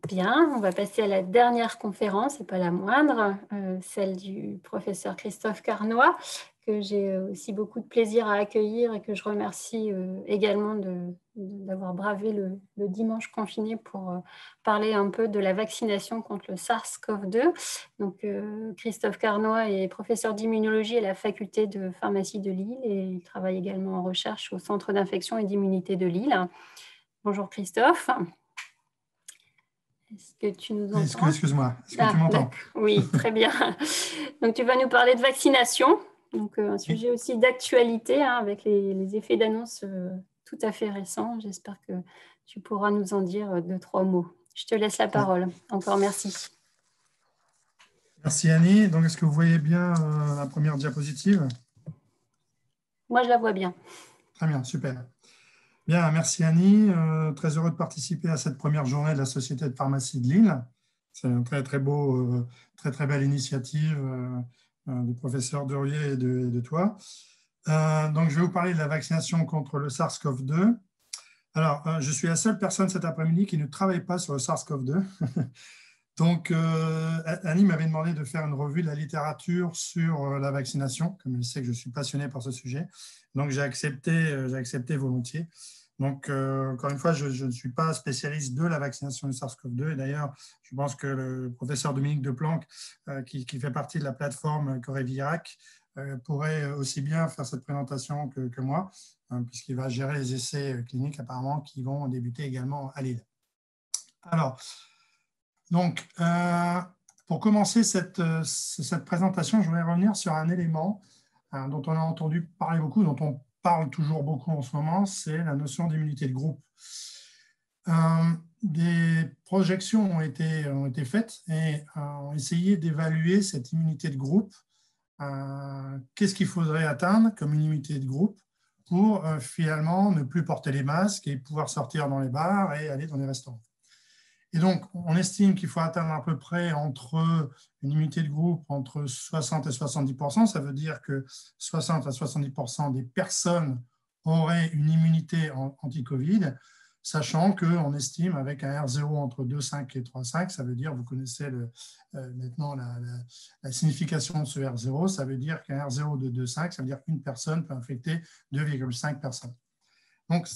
Bien, on va passer à la dernière conférence, et pas la moindre, celle du professeur Christophe Carnoy, que j'ai aussi beaucoup de plaisir à accueillir et que je remercie également d'avoir bravé le dimanche confiné pour parler un peu de la vaccination contre le SARS-CoV-2. Donc, Christophe Carnoy est professeur d'immunologie à la faculté de pharmacie de Lille et il travaille également en recherche au Centre d'infection et d'immunité de Lille. Bonjour Christophe. Est-ce que tu nous entends? Excuse-moi, est-ce que tu m'entends? Oui, très bien. Donc, tu vas nous parler de vaccination, donc un Oui, sujet aussi d'actualité avec les effets d'annonce tout à fait récents. J'espère que tu pourras nous en dire deux, trois mots. Je te laisse la oui. parole. Encore merci. Merci Annie. Donc, est-ce que vous voyez bien la première diapositive? Moi, je la vois bien. Très bien, super. Bien, merci Annie. Très heureux de participer à cette première journée de la Société de pharmacie de Lille. C'est un très beau, très belle initiative du professeur Durier et de toi. Donc, je vais vous parler de la vaccination contre le SARS-CoV-2. Alors, je suis la seule personne cet après-midi qui ne travaille pas sur le SARS-CoV-2. Donc, Annie m'avait demandé de faire une revue de la littérature sur la vaccination, comme elle sait que je suis passionné par ce sujet. Donc, j'ai accepté volontiers. Donc, encore une fois, je ne suis pas spécialiste de la vaccination du SARS-CoV-2. Et d'ailleurs, je pense que le professeur Dominique Deplanque, qui fait partie de la plateforme Corévirac, pourrait aussi bien faire cette présentation que moi, puisqu'il va gérer les essais cliniques apparemment qui vont débuter également à Lille. Alors, donc, pour commencer cette présentation, je voudrais revenir sur un élément dont on a entendu parler beaucoup, dont on parle toujours beaucoup en ce moment, c'est la notion d'immunité de groupe. Des projections ont été faites et ont essayé d'évaluer cette immunité de groupe. Qu'est-ce qu'il faudrait atteindre comme une immunité de groupe pour finalement ne plus porter les masques et pouvoir sortir dans les bars et aller dans les restaurants. Et donc, on estime qu'il faut atteindre à peu près une immunité de groupe entre 60 et 70%. Ça veut dire que 60 à 70% des personnes auraient une immunité anti-Covid, sachant qu'on estime avec un R0 entre 2,5 et 3,5, ça veut dire, vous connaissez maintenant la signification de ce R0, ça veut dire qu'un R0 de 2,5, ça veut dire qu'une personne peut infecter 2,5 personnes. Donc,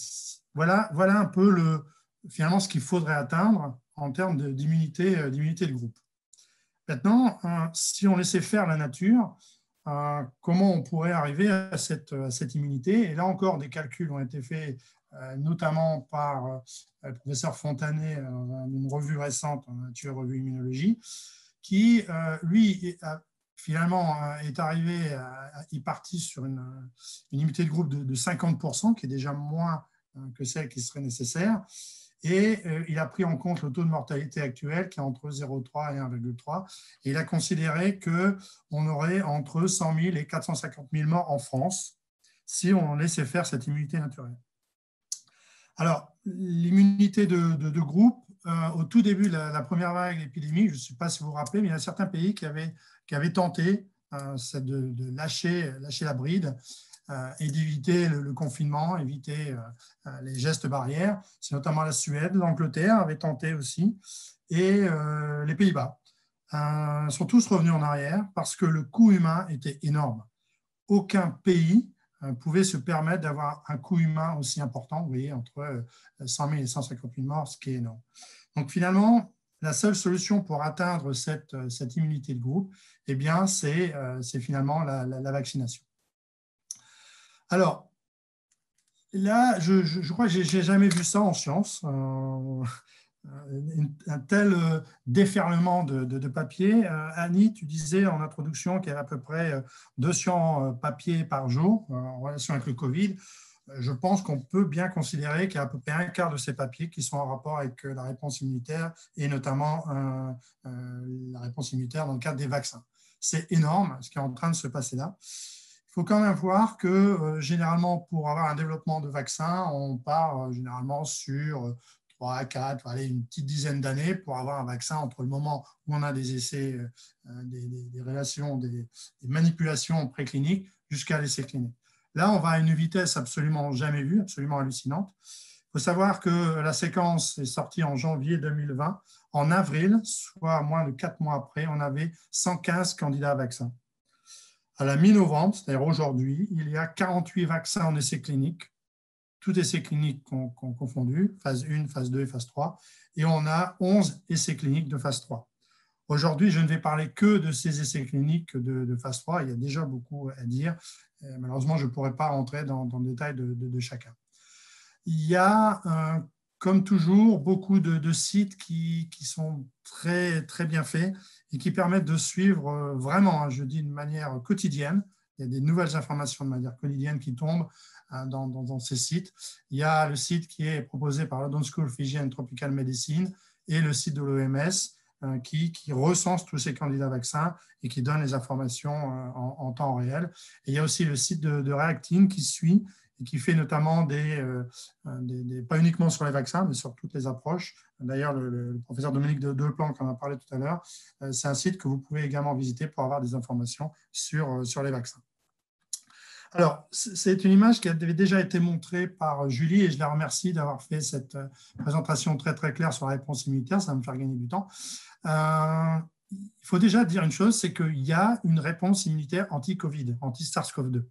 voilà un peu finalement ce qu'il faudrait atteindre en termes d'immunité de groupe. Maintenant, si on laissait faire la nature, comment on pourrait arriver à cette immunité? Et là encore, des calculs ont été faits, notamment par le professeur Fontanet dans une revue récente, Nature Revue Immunologie, qui, lui, finalement, est arrivé, est parti sur une immunité de groupe de 50%, qui est déjà moins que celle qui serait nécessaire. Et il a pris en compte le taux de mortalité actuel qui est entre 0,3 et 1,3. Et il a considéré qu'on aurait entre 100 000 et 450 000 morts en France si on laissait faire cette immunité naturelle. Alors, l'immunité de groupe, au tout début de la première vague de l'épidémie, je ne sais pas si vous vous rappelez, mais il y a certains pays qui avaient tenté de lâcher la bride et d'éviter le confinement, éviter les gestes barrières. C'est notamment la Suède, l'Angleterre avait tenté aussi, et les Pays-Bas sont tous revenus en arrière parce que le coût humain était énorme. Aucun pays pouvait se permettre d'avoir un coût humain aussi important, vous voyez, entre 100 000 et 150 000 morts, ce qui est énorme. Donc finalement, la seule solution pour atteindre cette immunité de groupe, eh bien, c'est finalement la vaccination. Alors, là, je crois que je n'ai jamais vu ça en science, un tel déferlement de papier. Annie, tu disais en introduction qu'il y avait à peu près 200 papiers par jour en relation avec le Covid. Je pense qu'on peut bien considérer qu'il y a à peu près un quart de ces papiers qui sont en rapport avec la réponse immunitaire et notamment la réponse immunitaire dans le cadre des vaccins. C'est énorme ce qui est en train de se passer là. Il faut quand même voir que généralement, pour avoir un développement de vaccin, on part généralement sur 3, 4, allez, une petite dizaine d'années pour avoir un vaccin entre le moment où on a des essais, des relations, des manipulations précliniques jusqu'à l'essai clinique. Là, on va à une vitesse absolument jamais vue, absolument hallucinante. Il faut savoir que la séquence est sortie en janvier 2020. En avril, soit moins de 4 mois après, on avait 115 candidats à vaccins. À la mi-novembre, c'est-à-dire aujourd'hui, il y a 48 vaccins en essais cliniques, tous essais cliniques confondus, phase 1, phase 2 et phase 3, et on a 11 essais cliniques de phase 3. Aujourd'hui, je ne vais parler que de ces essais cliniques de phase 3, il y a déjà beaucoup à dire. Malheureusement, je ne pourrai pas rentrer dans le détail de chacun. Il y a, comme toujours, beaucoup de sites qui sont très, très bien faits et qui permettent de suivre vraiment, je dis de manière quotidienne. Il y a des nouvelles informations de manière quotidienne qui tombent dans ces sites. Il y a le site qui est proposé par London School of Hygiene and Tropical Medicine et le site de l'OMS qui recense tous ces candidats vaccins et qui donne les informations en temps réel. Et il y a aussi le site de Reactine qui suit et qui fait notamment pas uniquement sur les vaccins, mais sur toutes les approches. D'ailleurs, le professeur Dominique Deleplanque en a parlé tout à l'heure. C'est un site que vous pouvez également visiter pour avoir des informations sur les vaccins. Alors, c'est une image qui avait déjà été montrée par Julie et je la remercie d'avoir fait cette présentation très, très claire sur la réponse immunitaire. Ça va me faire gagner du temps. Il faut déjà dire une chose, c'est qu'il y a une réponse immunitaire anti-Covid, anti-SARS-CoV-2.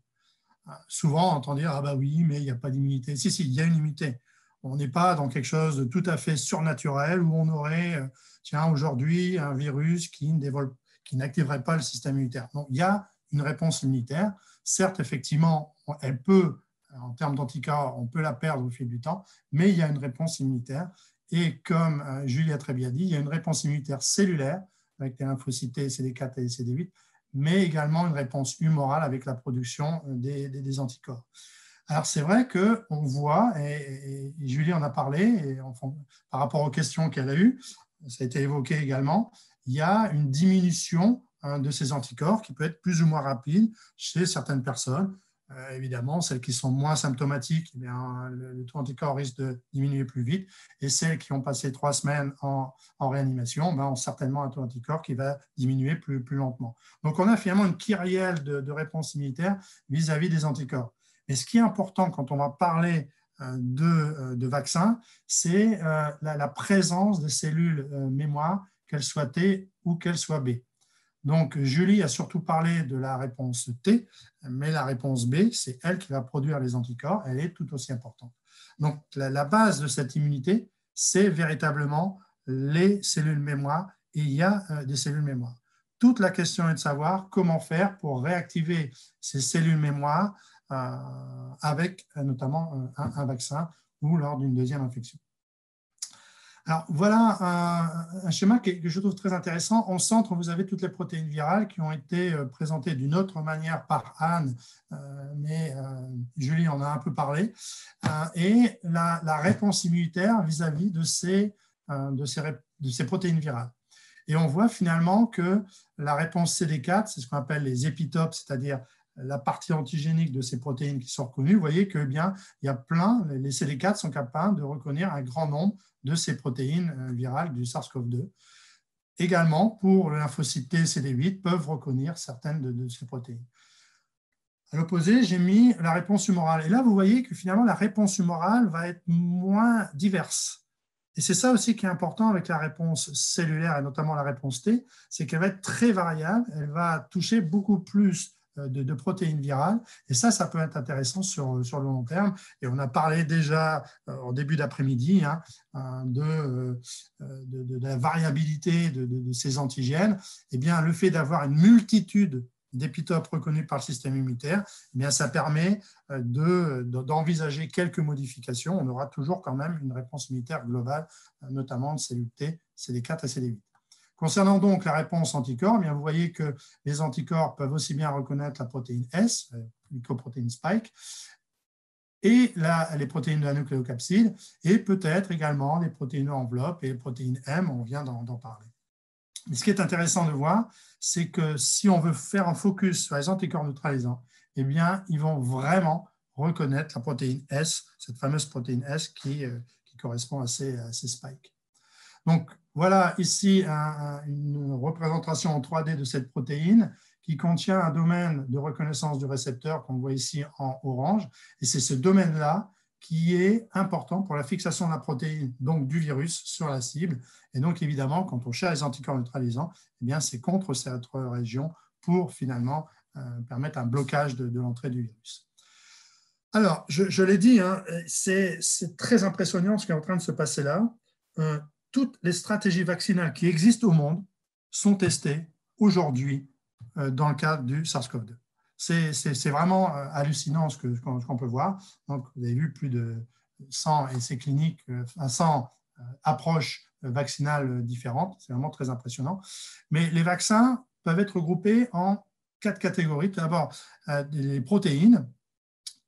Souvent, on entend dire « Ah bah oui, mais il n'y a pas d'immunité ». Si, il y a une immunité. On n'est pas dans quelque chose de tout à fait surnaturel où on aurait, aujourd'hui, un virus qui n'activerait pas le système immunitaire. Donc, il y a une réponse immunitaire. Certes, effectivement, elle peut, en termes d'anticorps, on peut la perdre au fil du temps, mais il y a une réponse immunitaire. Et comme Julie a très bien dit, il y a une réponse immunitaire cellulaire avec les lymphocytes T, CD4 et CD8, mais également une réponse humorale avec la production des anticorps. Alors, c'est vrai qu'on voit, et Julie en a parlé, et par rapport aux questions qu'elle a eues, ça a été évoqué également, il y a une diminution de ces anticorps qui peut être plus ou moins rapide chez certaines personnes. Évidemment, celles qui sont moins symptomatiques, eh bien, le taux d'anticorps risque de diminuer plus vite. Et celles qui ont passé 3 semaines en réanimation ont certainement un taux d'anticorps qui va diminuer plus lentement. Donc, on a finalement une kyrielle de réponse immunitaire vis-à-vis des anticorps. Mais ce qui est important quand on va parler de vaccins, c'est la présence des cellules mémoire, qu'elles soient T ou qu'elles soient B. Donc, Julie a surtout parlé de la réponse T, mais la réponse B, c'est elle qui va produire les anticorps, elle est tout aussi importante. Donc, la base de cette immunité, c'est véritablement les cellules mémoire, et il y a des cellules mémoire. Toute la question est de savoir comment faire pour réactiver ces cellules mémoire avec notamment un vaccin ou lors d'une deuxième infection. Alors, voilà un schéma que je trouve très intéressant. Au centre, vous avez toutes les protéines virales qui ont été présentées d'une autre manière par Anne, mais Julie en a un peu parlé, et la réponse immunitaire vis-à-vis de ces protéines virales. Et on voit finalement que la réponse CD4, c'est ce qu'on appelle les épitopes, c'est-à-dire la partie antigénique de ces protéines qui sont reconnues. Vous voyez qu'il y a les CD4 sont capables de reconnaître un grand nombre de ces protéines virales du SARS-CoV-2. Également, pour le lymphocyte T, CD8, peuvent reconnaître certaines de ces protéines. À l'opposé, j'ai mis la réponse humorale. Et là, vous voyez que finalement, la réponse humorale va être moins diverse. Et c'est ça aussi qui est important avec la réponse cellulaire, et notamment la réponse T, c'est qu'elle va être très variable, elle va toucher beaucoup plus de protéines virales, et ça peut être intéressant sur le long terme. Et on a parlé déjà en début d'après-midi de la variabilité de ces antigènes. Eh bien, le fait d'avoir une multitude d'épitopes reconnus par le système immunitaire, eh bien, ça permet d'envisager quelques modifications. On aura toujours quand même une réponse immunitaire globale, notamment de cellules T, CD4 et CD8. Concernant donc la réponse anticorps, eh bien, vous voyez que les anticorps peuvent aussi bien reconnaître la protéine S, glycoprotéine spike, et les protéines de la nucléocapside, et peut-être également les protéines enveloppe et les protéines M, on vient d'en parler. Mais ce qui est intéressant de voir, c'est que si on veut faire un focus sur les anticorps neutralisants, eh bien, ils vont vraiment reconnaître la protéine S, cette fameuse protéine S qui correspond à ces spikes. Donc, voilà ici une représentation en 3D de cette protéine qui contient un domaine de reconnaissance du récepteur qu'on voit ici en orange. Et c'est ce domaine-là qui est important pour la fixation de la protéine, donc du virus, sur la cible. Et donc, évidemment, quand on cherche les anticorps neutralisants, eh bien, c'est contre cette région pour finalement permettre un blocage de l'entrée du virus. Alors, je l'ai dit, hein, c'est très impressionnant ce qui est en train de se passer là. Toutes les stratégies vaccinales qui existent au monde sont testées aujourd'hui dans le cadre du SARS-CoV-2. C'est vraiment hallucinant ce qu'on peut voir. Donc, vous avez vu plus de 100 essais cliniques, 100 approches vaccinales différentes. C'est vraiment très impressionnant. Mais les vaccins peuvent être regroupés en 4 catégories. Tout d'abord, les protéines,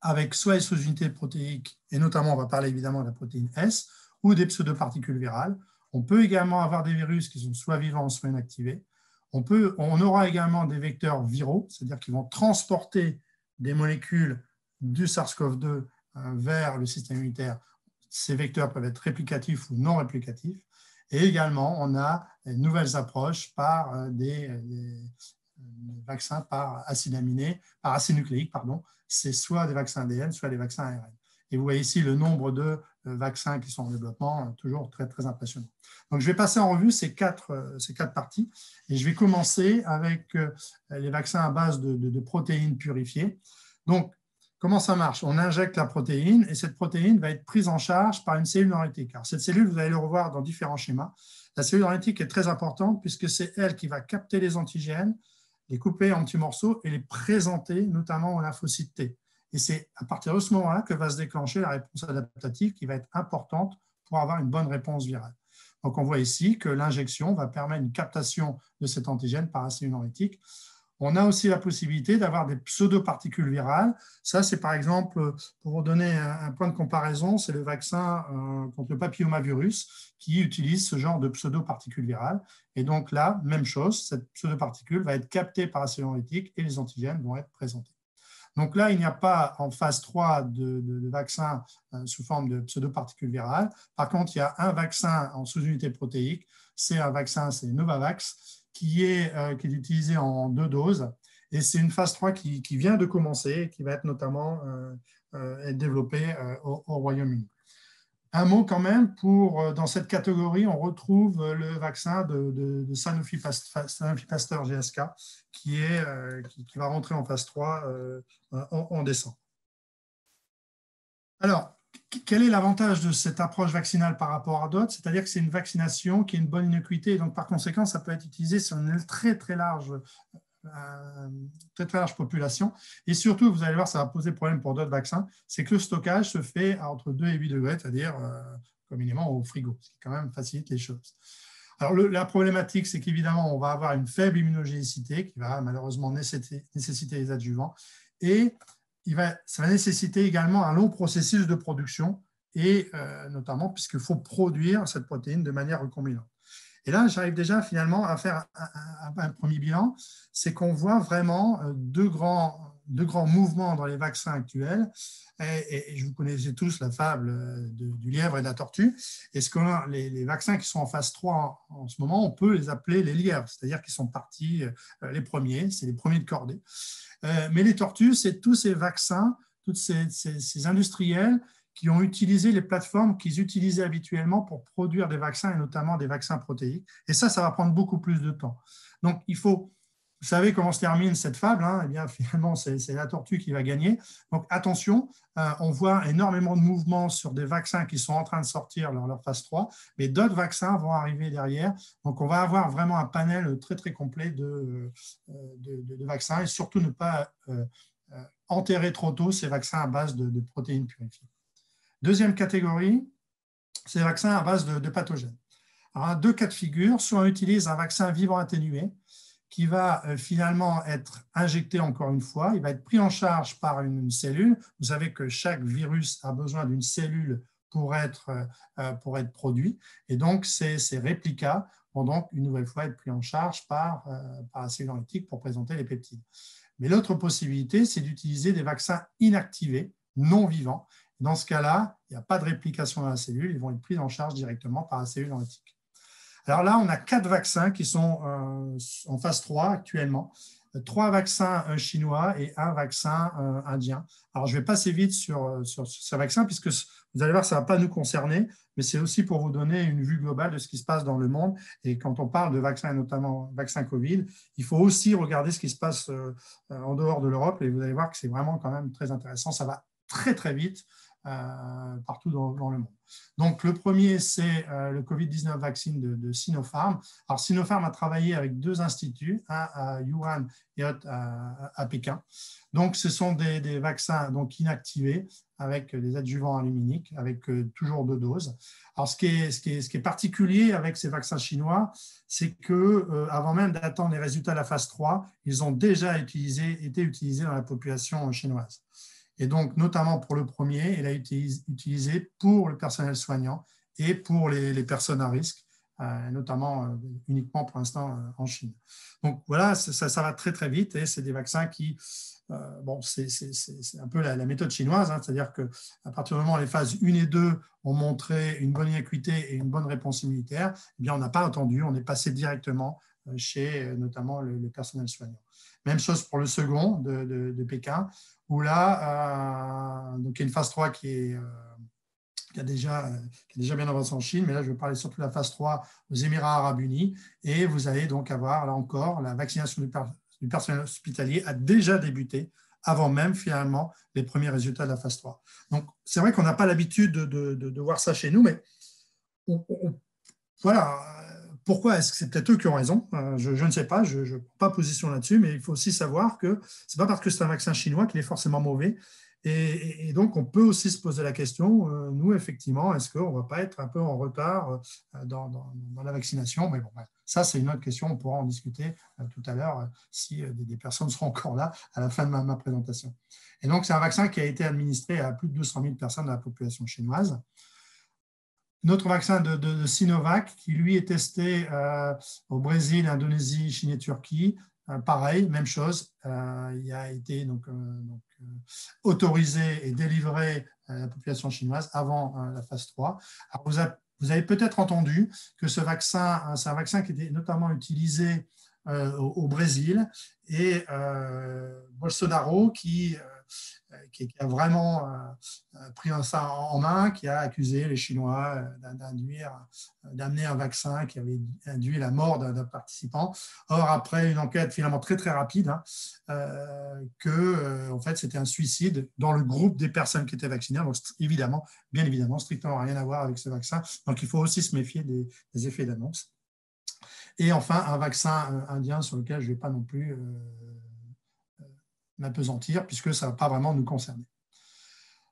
avec soit les sous-unités protéiques, et notamment, on va parler évidemment de la protéine S, ou des pseudoparticules virales. On peut également avoir des virus qui sont soit vivants, soit inactivés. On aura également des vecteurs viraux, c'est-à-dire qu'ils vont transporter des molécules du SARS-CoV-2 vers le système immunitaire. Ces vecteurs peuvent être réplicatifs ou non réplicatifs. Et également, on a de nouvelles approches par des vaccins par acide nucléique, pardon. C'est soit des vaccins ADN, soit des vaccins ARN. Et vous voyez ici le nombre de vaccins qui sont en développement, toujours très, très impressionnant. Donc, je vais passer en revue ces quatre parties et je vais commencer avec les vaccins à base de protéines purifiées. Donc, comment ça marche? On injecte la protéine et cette protéine va être prise en charge par une cellule dendritique. Alors, cette cellule, vous allez le revoir dans différents schémas. La cellule dendritique est très importante puisque c'est elle qui va capter les antigènes, les couper en petits morceaux et les présenter notamment au lymphocyte T. Et c'est à partir de ce moment-là que va se déclencher la réponse adaptative qui va être importante pour avoir une bonne réponse virale. Donc, on voit ici que l'injection va permettre une captation de cet antigène par la cellule dendritique. On a aussi la possibilité d'avoir des pseudoparticules virales. Ça, c'est par exemple, pour vous donner un point de comparaison, c'est le vaccin contre le papillomavirus qui utilise ce genre de pseudoparticules virales. Et donc là, même chose, cette pseudoparticule va être captée par la cellule dendritique et les antigènes vont être présentés. Donc là, il n'y a pas en phase 3 de vaccin sous forme de pseudoparticules virales. Par contre, il y a un vaccin en sous-unité protéique. C'est un vaccin, c'est Novavax, qui est utilisé en 2 doses. Et c'est une phase 3 qui vient de commencer et qui va être notamment être développée au Royaume-Uni. Un mot quand même, dans cette catégorie, on retrouve le vaccin de Sanofi Pasteur GSK qui va rentrer en phase 3 en décembre. Alors, quel est l'avantage de cette approche vaccinale par rapport à d'autres? C'est-à-dire que c'est une vaccination qui a une bonne innocuité, et donc par conséquent, ça peut être utilisé sur une très très large population. Et surtout, vous allez voir, ça va poser problème pour d'autres vaccins, c'est que le stockage se fait entre 2 et 8 degrés, c'est-à-dire communément au frigo, ce qui quand même facilite les choses. Alors, la problématique, c'est qu'évidemment, on va avoir une faible immunogénicité qui va malheureusement nécessiter les adjuvants et ça va nécessiter également un long processus de production et notamment puisqu'il faut produire cette protéine de manière recombinante. Et là, j'arrive déjà finalement à faire un premier bilan, c'est qu'on voit vraiment deux grands mouvements dans les vaccins actuels. Et vous connaissez tous la fable du lièvre et de la tortue. Et les vaccins qui sont en phase 3 en ce moment, on peut les appeler les lièvres, c'est-à-dire qu'ils sont partis les premiers, c'est les premiers de cordée. Mais les tortues, c'est tous ces vaccins, tous ces industriels qui ont utilisé les plateformes qu'ils utilisaient habituellement pour produire des vaccins, et notamment des vaccins protéiques. Et ça va prendre beaucoup plus de temps. Donc, vous savez comment se termine cette fable, hein? Eh bien, finalement, c'est la tortue qui va gagner. Donc, attention, on voit énormément de mouvements sur des vaccins qui sont en train de sortir leur phase 3, mais d'autres vaccins vont arriver derrière. Donc, on va avoir vraiment un panel très, très complet de vaccins et surtout ne pas enterrer trop tôt ces vaccins à base de protéines purifiées. Deuxième catégorie, c'est les vaccins à base de pathogènes. Alors, 2 cas de figure. Soit on utilise un vaccin vivant atténué qui va finalement être injecté encore une fois. Il va être pris en charge par une cellule. Vous savez que chaque virus a besoin d'une cellule pour être produit. Et donc, ces réplicas vont donc une nouvelle fois être pris en charge par la cellule dendritique pour présenter les peptides. Mais l'autre possibilité, c'est d'utiliser des vaccins inactivés, non vivants. Dans ce cas-là, il n'y a pas de réplication dans la cellule, ils vont être pris en charge directement par la cellule dendritique. Alors là, on a 4 vaccins qui sont en phase 3 actuellement. 3 vaccins chinois et un vaccin indien. Alors, je vais passer vite sur ce vaccin, puisque vous allez voir, ça ne va pas nous concerner, mais c'est aussi pour vous donner une vue globale de ce qui se passe dans le monde. Et quand on parle de vaccins, et notamment vaccin Covid, il faut aussi regarder ce qui se passe en dehors de l'Europe, et vous allez voir que c'est vraiment quand même très intéressant. Ça va très, très vite partout dans le monde. Donc, le premier, c'est le Covid-19 vaccine de Sinopharm. Alors, Sinopharm a travaillé avec 2 instituts, un à Wuhan et l'autre à Pékin. Donc, ce sont des vaccins donc, inactivés avec des adjuvants aluminiques, avec toujours 2 doses. Alors, ce qui est particulier avec ces vaccins chinois, c'est qu'avant même d'attendre les résultats de la phase 3, ils ont déjà été utilisés dans la population chinoise. Et donc, notamment pour le premier, il a été utilisé pour le personnel soignant et pour les personnes à risque, notamment uniquement pour l'instant en Chine. Donc voilà, ça va très très vite et c'est des vaccins qui, bon, c'est un peu la méthode chinoise, hein, c'est-à-dire qu'à partir du moment où les phases 1 et 2 ont montré une bonne innocuité et une bonne réponse immunitaire, eh bien, on n'a pas attendu, on est passé directement chez notamment le personnel soignant. Même chose pour le second de Pékin, où là, donc il y a une phase 3 qui a déjà bien avancé en Chine, mais là, je vais parler surtout de la phase 3 aux Émirats arabes unis, et vous allez donc avoir, là encore, la vaccination du personnel hospitalier a déjà débuté avant même, finalement, les premiers résultats de la phase 3. Donc, c'est vrai qu'on n'a pas l'habitude de voir ça chez nous, mais voilà. Pourquoi est-ce que c'est peut-être eux qui ont raison? Je ne sais pas, je ne prends pas position là-dessus, mais il faut aussi savoir que ce n'est pas parce que c'est un vaccin chinois qu'il est forcément mauvais. Et donc, on peut aussi se poser la question, nous, effectivement, est-ce qu'on ne va pas être un peu en retard dans la vaccination? Mais bon, ça, c'est une autre question, on pourra en discuter tout à l'heure si des personnes seront encore là à la fin de ma présentation. Et donc, c'est un vaccin qui a été administré à plus de 200 000 personnes de la population chinoise. Notre vaccin de Sinovac, qui lui est testé au Brésil, Indonésie, Chine et Turquie, pareil, même chose, il a été autorisé et délivré à la population chinoise avant la phase 3. Alors vous avez peut-être entendu que ce vaccin, c'est un vaccin qui était notamment utilisé au Brésil, et Bolsonaro qui a vraiment pris ça en main, qui a accusé les Chinois d'amener un vaccin qui avait induit la mort d'un participant. Or, après une enquête finalement très très rapide, en fait, c'était un suicide dans le groupe des personnes qui étaient vaccinées. Donc, évidemment, bien évidemment, strictement rien à voir avec ce vaccin. Donc, il faut aussi se méfier des effets d'annonce. Et enfin, un vaccin indien sur lequel je ne vais pas non plus m'apesantir, puisque ça ne va pas vraiment nous concerner.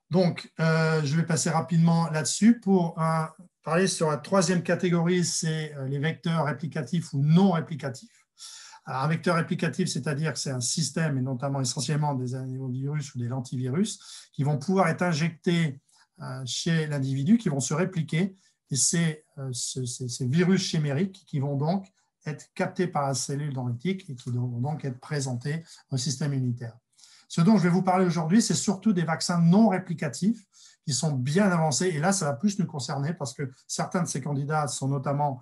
Donc, je vais passer rapidement là-dessus pour parler sur la troisième catégorie, c'est les vecteurs réplicatifs ou non réplicatifs. Alors, un vecteur réplicatif, c'est-à-dire que c'est un système, et notamment essentiellement des adénovirus ou des lentivirus, qui vont pouvoir être injectés chez l'individu, qui vont se répliquer, et c'est ces virus chimériques qui vont donc être captés par la cellule dendritique et qui vont donc être présentés au système immunitaire. Ce dont je vais vous parler aujourd'hui, c'est surtout des vaccins non réplicatifs qui sont bien avancés. Et là, ça va plus nous concerner parce que certains de ces candidats sont notamment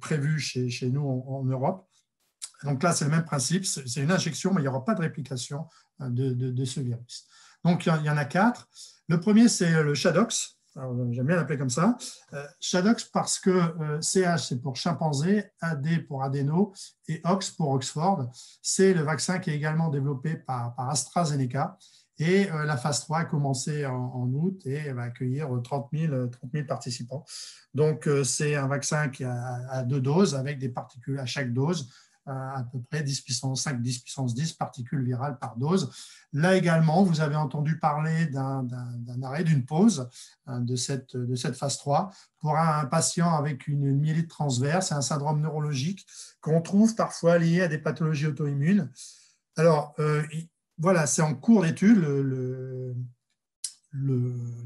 prévus chez nous en Europe. Donc là, c'est le même principe. C'est une injection, mais il n'y aura pas de réplication de ce virus. Donc, il y en a 4. Le premier, c'est le Chadox. J'aime bien l'appeler comme ça. Chadox parce que CH, c'est pour chimpanzé, AD pour adéno et Ox pour Oxford. C'est le vaccin qui est également développé par AstraZeneca. Et la phase 3 a commencé en août et va accueillir 30 000 participants. Donc, c'est un vaccin qui a 2 doses avec des particules à chaque dose, à peu près 10 puissance 5, 10 puissance 10 particules virales par dose. Là également, vous avez entendu parler d'un arrêt, d'une pause de cette phase 3 pour un patient avec une myélite transverse et un syndrome neurologique qu'on trouve parfois lié à des pathologies auto-immunes. Alors, voilà, c'est en cours d'étude.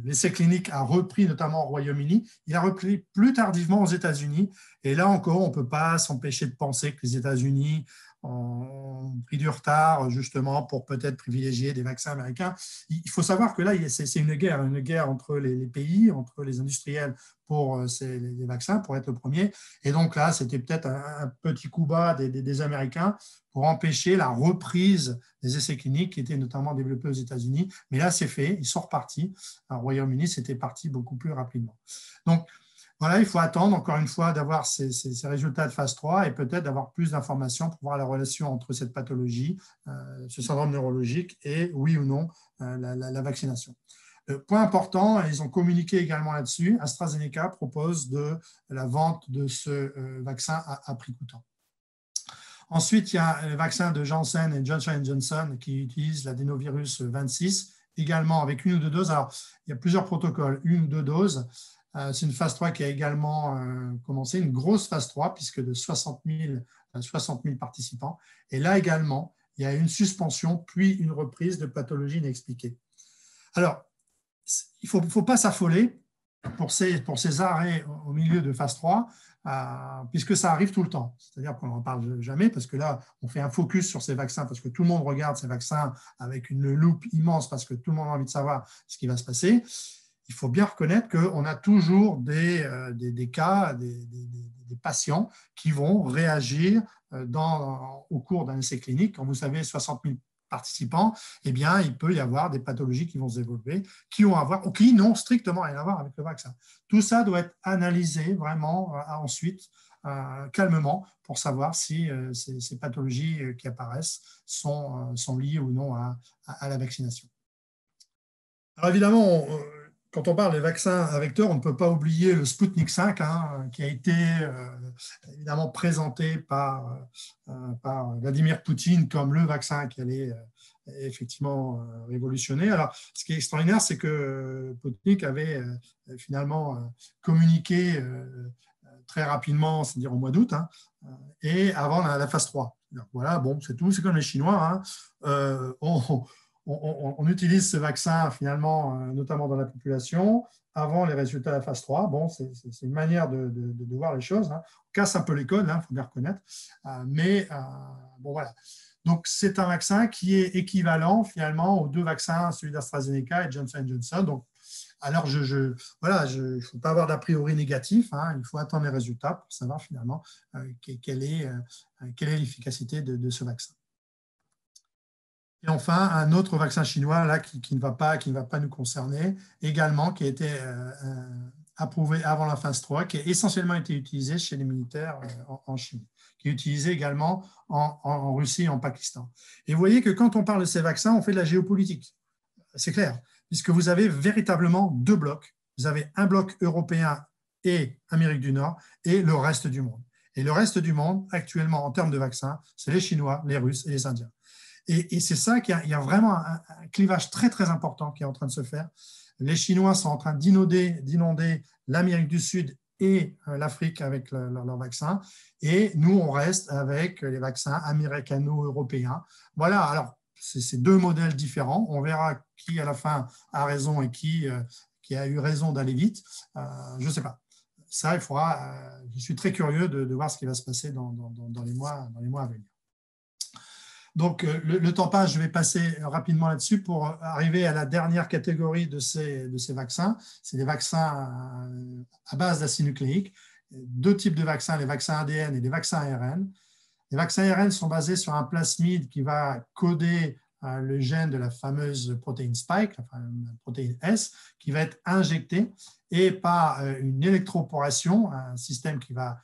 L'essai clinique a repris notamment au Royaume-Uni, il a repris plus tardivement aux États-Unis, et là encore, on ne peut pas s'empêcher de penser que les États-Unis ont pris du retard justement pour peut-être privilégier des vaccins américains. Il faut savoir que là, c'est une guerre entre les pays, entre les industriels pour les vaccins, pour être le premier. Et donc là, c'était peut-être un petit coup bas des Américains pour empêcher la reprise des essais cliniques qui étaient notamment développés aux États-Unis. Mais là, c'est fait, ils sont repartis. Au Royaume-Uni, c'était parti beaucoup plus rapidement. Donc, voilà, il faut attendre, encore une fois, d'avoir ces résultats de phase 3 et peut-être d'avoir plus d'informations pour voir la relation entre cette pathologie, ce syndrome neurologique et, oui ou non, la vaccination. Point important, ils ont communiqué également là-dessus, AstraZeneca propose la vente de ce vaccin à prix coûtant. Ensuite, il y a le vaccin de Janssen et Johnson & Johnson qui utilise l'adénovirus 26, également avec 1 ou 2 doses. Alors, il y a plusieurs protocoles, 1 ou 2 doses. C'est une phase 3 qui a également commencé, une grosse phase 3, puisque de 60 000 participants. Et là également, il y a une suspension, puis une reprise de pathologie inexpliquée. Alors, il ne faut pas s'affoler pour ces arrêts au milieu de phase 3, puisque ça arrive tout le temps. C'est-à-dire qu'on n'en parle jamais, parce que là, on fait un focus sur ces vaccins, parce que tout le monde regarde ces vaccins avec une loupe immense, parce que tout le monde a envie de savoir ce qui va se passer. Il faut bien reconnaître qu'on a toujours des cas, des patients qui vont réagir au cours d'un essai clinique. Quand vous savez 60 000 participants, eh bien, il peut y avoir des pathologies qui vont se développer, qui n'ont strictement rien à voir avec le vaccin. Tout ça doit être analysé vraiment ensuite, calmement, pour savoir si ces pathologies qui apparaissent sont liées ou non à la vaccination. Alors évidemment, quand on parle des vaccins à vecteurs, on ne peut pas oublier le Sputnik 5, qui a été évidemment présenté par Vladimir Poutine comme le vaccin qui allait effectivement révolutionner. Alors, ce qui est extraordinaire, c'est que Poutnik avait finalement communiqué très rapidement, c'est-à-dire au mois d'août, et avant la phase 3. Donc, voilà, bon, c'est tout, c'est comme les Chinois. On utilise ce vaccin finalement, notamment dans la population, avant les résultats de la phase 3. Bon, c'est une manière de voir les choses. On casse un peu les codes, il faut bien reconnaître. Bon, voilà. Donc, c'est un vaccin qui est équivalent finalement aux 2 vaccins, celui d'AstraZeneca et Johnson & Johnson. Donc, alors, il ne faut pas avoir d'a priori négatif. Il faut attendre les résultats pour savoir finalement quelle est l'efficacité de ce vaccin. Et enfin, un autre vaccin chinois là, qui ne va pas nous concerner, également, qui a été approuvé avant la phase 3, qui a essentiellement été utilisé chez les militaires en Chine, qui est utilisé également en Russie et en Pakistan. Et vous voyez que quand on parle de ces vaccins, on fait de la géopolitique. C'est clair, puisque vous avez véritablement 2 blocs. Vous avez un bloc européen et Amérique du Nord et le reste du monde. Et le reste du monde, actuellement, en termes de vaccins, c'est les Chinois, les Russes et les Indiens. Et c'est ça qu'il y a vraiment un clivage très, très important qui est en train de se faire. Les Chinois sont en train d'inonder l'Amérique du Sud et l'Afrique avec leurs vaccins. Et nous, on reste avec les vaccins américano-européens. Voilà, alors, c'est 2 modèles différents. On verra qui, à la fin, a raison et qui a eu raison d'aller vite. Je ne sais pas. Ça, il faudra… je suis très curieux de voir ce qui va se passer dans les mois à venir. Donc, le temps passe, je vais passer rapidement là-dessus pour arriver à la dernière catégorie de ces vaccins. C'est des vaccins à base d'acide nucléique. 2 types de vaccins, les vaccins ADN et les vaccins ARN. Les vaccins ARN sont basés sur un plasmide qui va coder le gène de la fameuse protéine spike, la protéine S, qui va être injectée et par une électroporation, un système qui va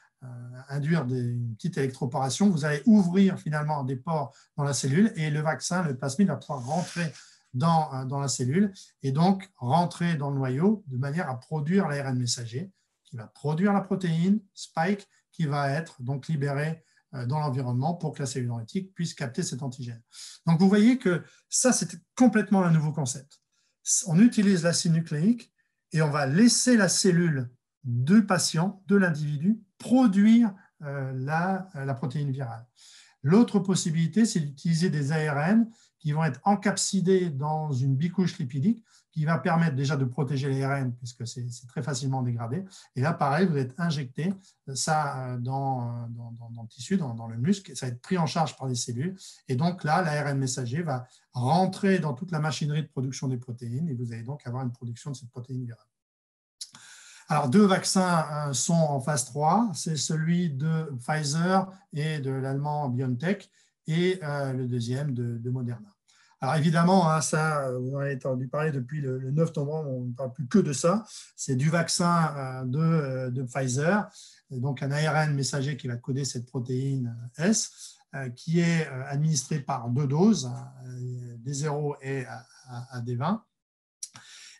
induire une petite électroporation, vous allez ouvrir finalement des pores dans la cellule et le vaccin, le plasmide, va pouvoir rentrer dans la cellule et donc rentrer dans le noyau de manière à produire l'ARN messager qui va produire la protéine spike qui va être donc libérée dans l'environnement pour que la cellule dendritique puisse capter cet antigène. Donc vous voyez que ça, c'est complètement un nouveau concept. On utilise l'acide nucléique et on va laisser la cellule du patient, de l'individu, produire la protéine virale. L'autre possibilité, c'est d'utiliser des ARN qui vont être encapsidés dans une bicouche lipidique qui va permettre déjà de protéger l'ARN puisque c'est très facilement dégradé. Et là, pareil, vous êtes injecté ça dans le tissu, dans le muscle, ça va être pris en charge par les cellules. Et donc là, l'ARN messager va rentrer dans toute la machinerie de production des protéines et vous allez donc avoir une production de cette protéine virale. Alors, deux vaccins sont en phase 3, c'est celui de Pfizer et de l'allemand BioNTech, et le deuxième de Moderna. Alors évidemment, hein, ça, vous en avez entendu parler depuis le 9 novembre, on ne parle plus que de ça. C'est du vaccin de Pfizer, donc un ARN messager qui va coder cette protéine S, qui est administré par 2 doses, des 0 et à des 20.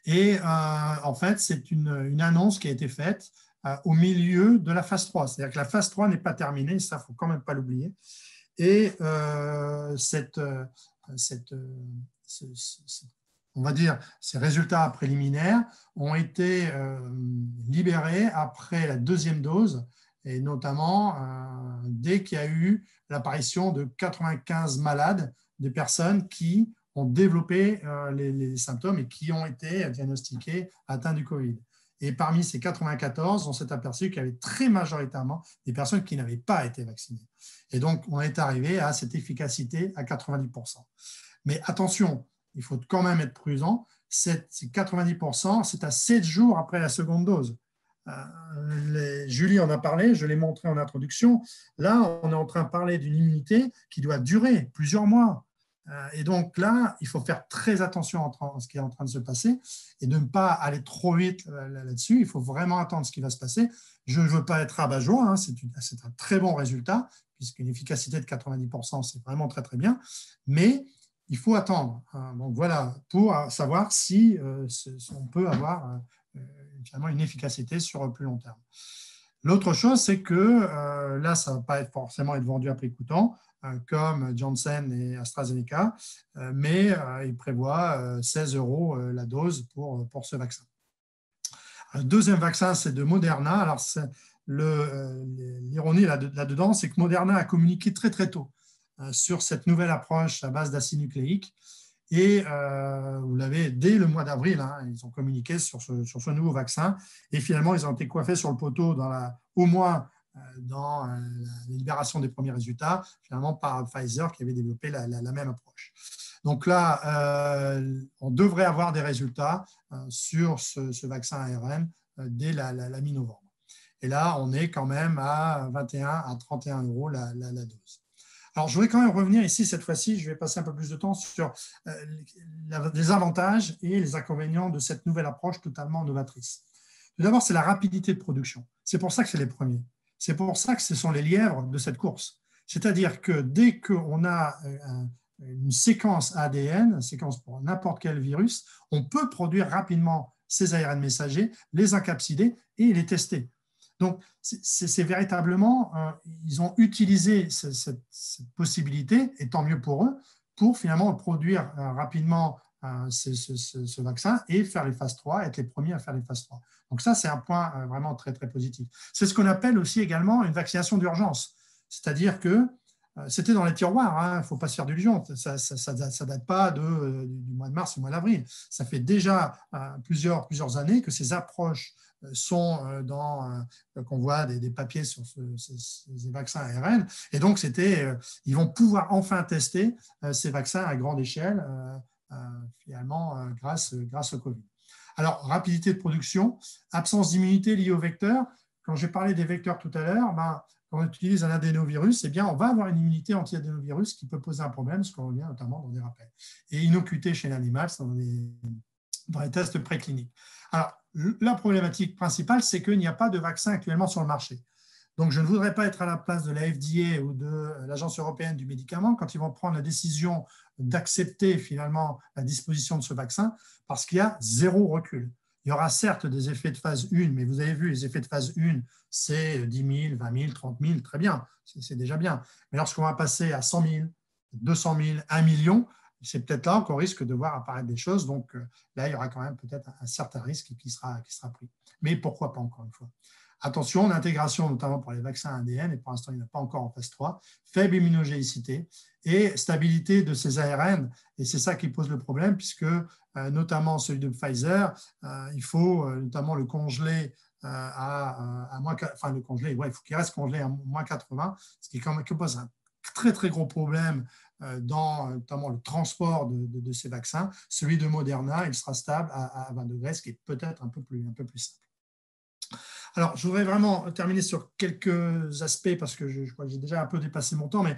Et en fait, c'est une annonce qui a été faite au milieu de la phase 3. C'est-à-dire que la phase 3 n'est pas terminée, ça, il ne faut quand même pas l'oublier. Et on va dire, ces résultats préliminaires ont été libérés après la deuxième dose, et notamment dès qu'il y a eu l'apparition de 95 malades, des personnes qui ont développé les symptômes et qui ont été diagnostiqués atteints du Covid. Et parmi ces 94, on s'est aperçu qu'il y avait très majoritairement des personnes qui n'avaient pas été vaccinées. Et donc, on est arrivé à cette efficacité à 90%. Mais attention, il faut quand même être prudent. Ces 90%, c'est à 7 jours après la seconde dose. Julie en a parlé, je l'ai montré en introduction. Là, on est en train de parler d'une immunité qui doit durer plusieurs mois. Et donc là, il faut faire très attention à ce qui est en train de se passer et de ne pas aller trop vite là-dessus. Il faut vraiment attendre ce qui va se passer. Je ne veux pas être rabat-joie, hein, c'est un très bon résultat, puisqu'une efficacité de 90%, c'est vraiment très très bien. Mais il faut attendre. Donc voilà, pour savoir si on peut avoir finalement une efficacité sur plus long terme. L'autre chose, c'est que là, ça ne va pas forcément être vendu à prix coûtant, comme Janssen et AstraZeneca, mais ils prévoient 16 € la dose pour ce vaccin. Le deuxième vaccin, c'est de Moderna. Alors, l'ironie là-dedans, c'est que Moderna a communiqué très très tôt sur cette nouvelle approche à base d'acide nucléique. Et vous l'avez, dès le mois d'avril, hein, ils ont communiqué sur ce nouveau vaccin. Et finalement, ils ont été coiffés sur le poteau au moins dans la libération des premiers résultats, finalement par Pfizer qui avait développé la même approche. Donc là, on devrait avoir des résultats sur ce vaccin ARN dès la mi-novembre. Et là, on est quand même à 21 à 31 € la dose. Alors, je voudrais quand même revenir ici, cette fois-ci, je vais passer un peu plus de temps sur les avantages et les inconvénients de cette nouvelle approche totalement novatrice. Tout d'abord, c'est la rapidité de production. C'est pour ça que c'est les premiers. C'est pour ça que ce sont les lièvres de cette course. C'est-à-dire que dès qu'on a une séquence ADN, une séquence pour n'importe quel virus, on peut produire rapidement ces ARN messagers, les encapsider et les tester. Donc, c'est véritablement, ils ont utilisé cette possibilité, et tant mieux pour eux, pour finalement produire rapidement ce vaccin et faire les phases 3, être les premiers à faire les phases 3. Donc ça, c'est un point vraiment très, très positif. C'est ce qu'on appelle aussi également une vaccination d'urgence. C'est-à-dire que c'était dans les tiroirs, il ne faut pas se faire d'illusions, ça ne date pas du mois de mars, du mois d'avril. Ça fait déjà plusieurs années que ces approches sont qu'on voit des papiers sur ces vaccins ARN. Et donc, ils vont pouvoir enfin tester ces vaccins à grande échelle, finalement, grâce au Covid. Alors, rapidité de production, absence d'immunité liée au vecteur. Quand j'ai parlé des vecteurs tout à l'heure, quand on utilise un adénovirus, eh bien, on va avoir une immunité anti-adénovirus qui peut poser un problème, ce qu'on revient notamment dans des rappels. Et innocuité chez l'animal, dans les tests précliniques. Alors, la problématique principale, c'est qu'il n'y a pas de vaccin actuellement sur le marché. Donc, je ne voudrais pas être à la place de la FDA ou de l'Agence européenne du médicament quand ils vont prendre la décision d'accepter finalement la disposition de ce vaccin, parce qu'il y a zéro recul. Il y aura certes des effets de phase 1, mais vous avez vu, les effets de phase 1, c'est 10 000, 20 000, 30 000, très bien, c'est déjà bien. Mais lorsqu'on va passer à 100 000, 200 000, 1 million, c'est peut-être là qu'on risque de voir apparaître des choses. Donc là, il y aura quand même peut-être un certain risque qui sera pris. Mais pourquoi pas, encore une fois. Attention, l'intégration, notamment pour les vaccins ADN, et pour l'instant, il n'y en a pas encore en phase 3, faible immunogénicité et stabilité de ces ARN. Et c'est ça qui pose le problème, puisque notamment celui de Pfizer, il faut notamment le congeler à moins, enfin le congeler, il faut qu'il reste congelé à moins 80, ce qui pose un très très gros problème dans notamment le transport de ces vaccins. Celui de Moderna, il sera stable à 20 degrés, ce qui est peut-être un peu plus simple. Alors, je voudrais vraiment terminer sur quelques aspects parce que je crois que j'ai déjà un peu dépassé mon temps, mais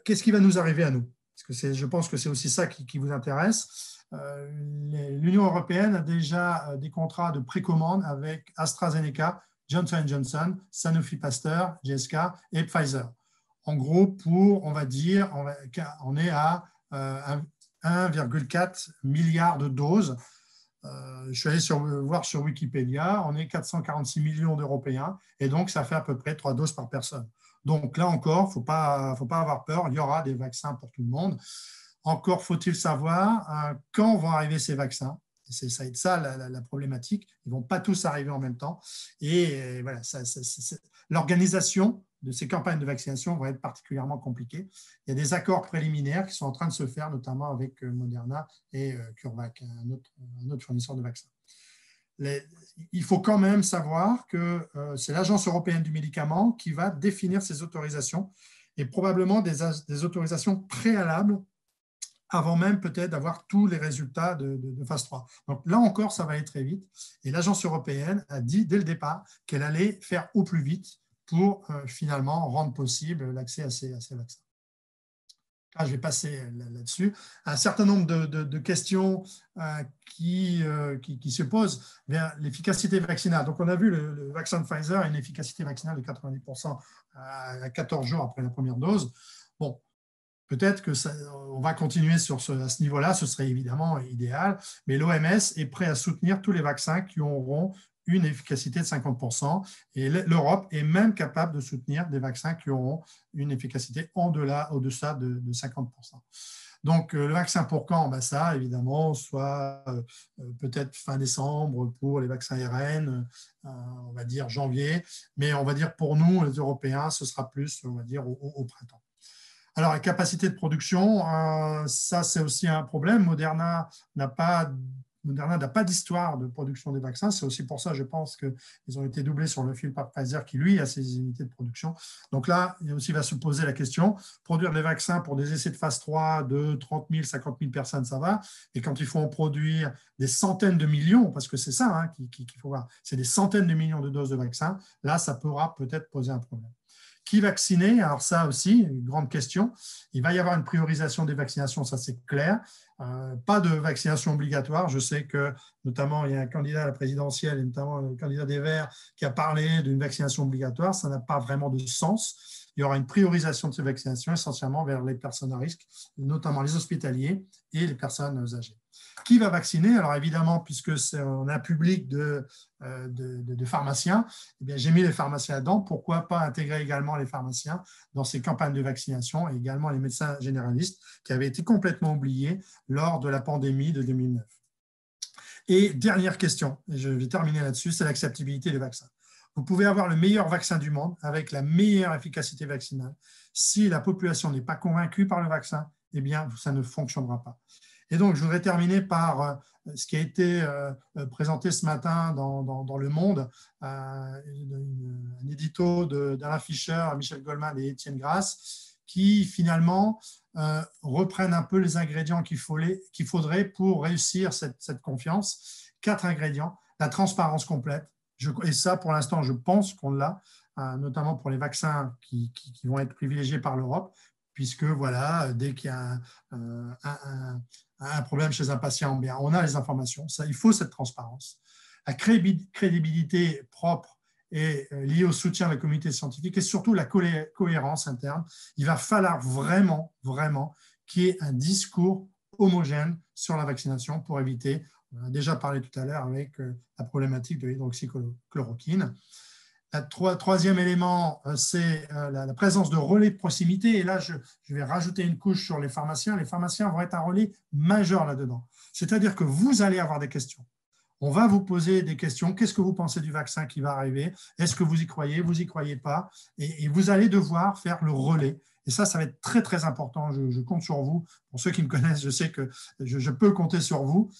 qu'est-ce qui va nous arriver à nous? Parce que je pense que c'est aussi ça qui vous intéresse. L'Union européenne a déjà des contrats de précommande avec AstraZeneca, Johnson & Johnson, Sanofi Pasteur, GSK et Pfizer. En gros, on va dire, on est à 1,4 milliard de doses. Je suis allé voir sur Wikipédia, on est 446 millions d'Européens et donc ça fait à peu près 3 doses par personne. Donc là encore, il ne faut pas avoir peur, il y aura des vaccins pour tout le monde. Encore faut-il savoir quand vont arriver ces vaccins. C'est ça la problématique. Ils ne vont pas tous arriver en même temps. Et voilà, l'organisation de ces campagnes de vaccination va être particulièrement compliquée. Il y a des accords préliminaires qui sont en train de se faire, notamment avec Moderna et CureVac, un autre fournisseur de vaccins. Il faut quand même savoir que c'est l'Agence européenne du médicament qui va définir ces autorisations et probablement des autorisations préalables avant même peut-être d'avoir tous les résultats de phase 3. Donc là encore, ça va aller très vite. Et l'Agence européenne a dit dès le départ qu'elle allait faire au plus vite pour finalement rendre possible l'accès à ces vaccins. Je vais passer là-dessus. Un certain nombre de questions qui se posent vers l'efficacité vaccinale. Donc, on a vu le vaccin de Pfizer a une efficacité vaccinale de 90% à 14 jours après la première dose. Bon, peut-être qu'on va continuer à ce niveau-là, ce serait évidemment idéal, mais l'OMS est prêt à soutenir tous les vaccins qui auront une efficacité de 50%, et l'Europe est même capable de soutenir des vaccins qui auront une efficacité au-deçà de 50%. Donc, le vaccin pour quand? Ça, évidemment, soit peut-être fin décembre pour les vaccins ARN, on va dire janvier, mais on va dire pour nous, les Européens, ce sera plus, on va dire, au printemps. Alors, la capacité de production, ça, c'est aussi un problème. Moderna n'a pas d'histoire de production des vaccins. C'est aussi pour ça, je pense, qu'ils ont été doublés sur le fil par Pfizer, qui, lui, a ses unités de production. Donc là, il aussi va se poser la question, produire des vaccins pour des essais de phase 3 de 30 000, 50 000 personnes, ça va. Et quand il faut en produire des centaines de millions, parce que c'est ça qu'il faut voir, c'est des centaines de millions de doses de vaccins, là, ça pourra peut-être poser un problème. Qui vacciner? Alors ça aussi, une grande question. Il va y avoir une priorisation des vaccinations, ça c'est clair. Pas de vaccination obligatoire. Je sais que notamment il y a un candidat à la présidentielle, et notamment le candidat des Verts, qui a parlé d'une vaccination obligatoire. Ça n'a pas vraiment de sens. Il y aura une priorisation de ces vaccinations essentiellement vers les personnes à risque, notamment les hospitaliers et les personnes âgées. Qui va vacciner? Alors évidemment, puisque on a un public de pharmaciens, eh bien, j'ai mis les pharmaciens là-dedans. Pourquoi pas intégrer également les pharmaciens dans ces campagnes de vaccination et également les médecins généralistes qui avaient été complètement oubliés lors de la pandémie de 2009. Et dernière question, et je vais terminer là-dessus, c'est l'acceptabilité des vaccins. Vous pouvez avoir le meilleur vaccin du monde avec la meilleure efficacité vaccinale. Si la population n'est pas convaincue par le vaccin, eh bien, ça ne fonctionnera pas. Et donc, je voudrais terminer par ce qui a été présenté ce matin dans Le Monde, un édito d'Alain Fischer, Michel Goldman et Étienne Grasse, qui finalement reprennent un peu les ingrédients qu'il faudrait pour réussir cette confiance. 4 ingrédients, la transparence complète. Et ça, pour l'instant, je pense qu'on l'a, notamment pour les vaccins qui vont être privilégiés par l'Europe, puisque voilà, dès qu'il y a un problème chez un patient, bien, on a les informations. Ça, il faut cette transparence. La crédibilité propre est liée au soutien de la communauté scientifique et surtout la cohérence interne. Il va falloir vraiment, vraiment qu'il y ait un discours homogène sur la vaccination pour éviter, on a déjà parlé tout à l'heure avec la problématique de l'hydroxychloroquine. Le troisième élément, c'est la présence de relais de proximité. Et là, je vais rajouter une couche sur les pharmaciens. Les pharmaciens vont être un relais majeur là-dedans. C'est-à-dire que vous allez avoir des questions. On va vous poser des questions. Qu'est-ce que vous pensez du vaccin qui va arriver? Est-ce que vous y croyez? Vous n'y croyez pas? Et vous allez devoir faire le relais. Et ça va être très, très important. Je compte sur vous. Pour ceux qui me connaissent, je sais que je peux compter sur vous,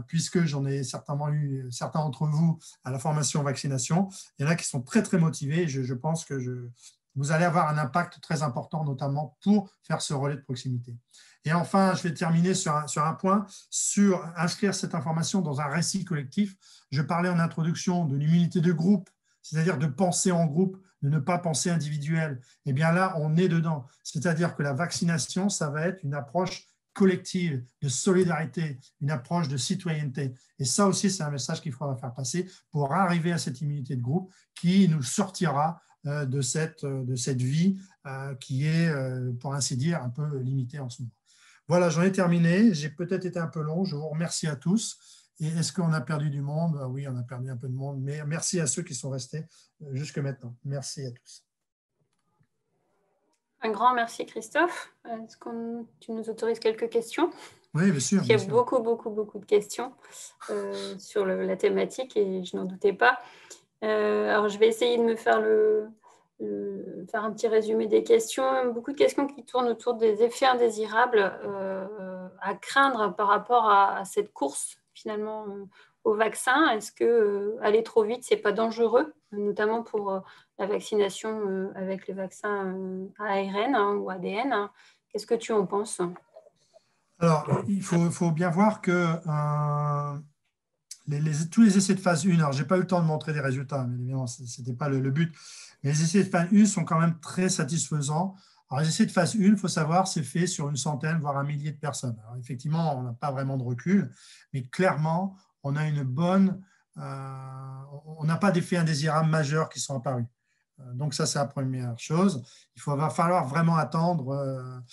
puisque j'en ai certainement eu certains d'entre vous à la formation vaccination. Il y en a qui sont très, très motivés. Je pense que vous allez avoir un impact très important, notamment pour faire ce relais de proximité. Et enfin, je vais terminer sur un point, sur inscrire cette information dans un récit collectif. Je parlais en introduction de l'immunité de groupe c'est-à-dire de penser en groupe, de ne pas penser individuel, eh bien là, on est dedans. C'est-à-dire que la vaccination, ça va être une approche collective, de solidarité, une approche de citoyenneté. Et ça aussi, c'est un message qu'il faudra faire passer pour arriver à cette immunité de groupe qui nous sortira de cette vie qui est, pour ainsi dire, un peu limitée en ce moment. Voilà, j'en ai terminé. J'ai peut-être été un peu long. Je vous remercie à tous. Et est-ce qu'on a perdu du monde? Oui, on a perdu un peu de monde, mais merci à ceux qui sont restés jusque maintenant. Merci à tous. Un grand merci, Christophe. Est-ce que tu nous autorises quelques questions? Oui, bien sûr. Il y a beaucoup de questions sur la thématique et je n'en doutais pas. Alors, je vais essayer de me faire faire un petit résumé des questions. Beaucoup de questions qui tournent autour des effets indésirables à craindre par rapport à cette course, finalement, au vaccin. Est-ce que aller trop vite, c'est pas dangereux, notamment pour la vaccination avec les vaccins ARN ou ADN? Qu'est-ce que tu en penses? Alors, il faut bien voir que tous les essais de phase 1, alors je n'ai pas eu le temps de montrer des résultats, mais évidemment, ce n'était pas le but, mais les essais de phase 1 sont quand même très satisfaisants. Alors, les essais de phase 1, il faut savoir, c'est fait sur une centaine, voire un millier de personnes. Alors, effectivement, on n'a pas vraiment de recul, mais clairement, on a on n'a pas d'effets indésirables majeurs qui sont apparus. Donc ça, c'est la première chose. Va falloir vraiment attendre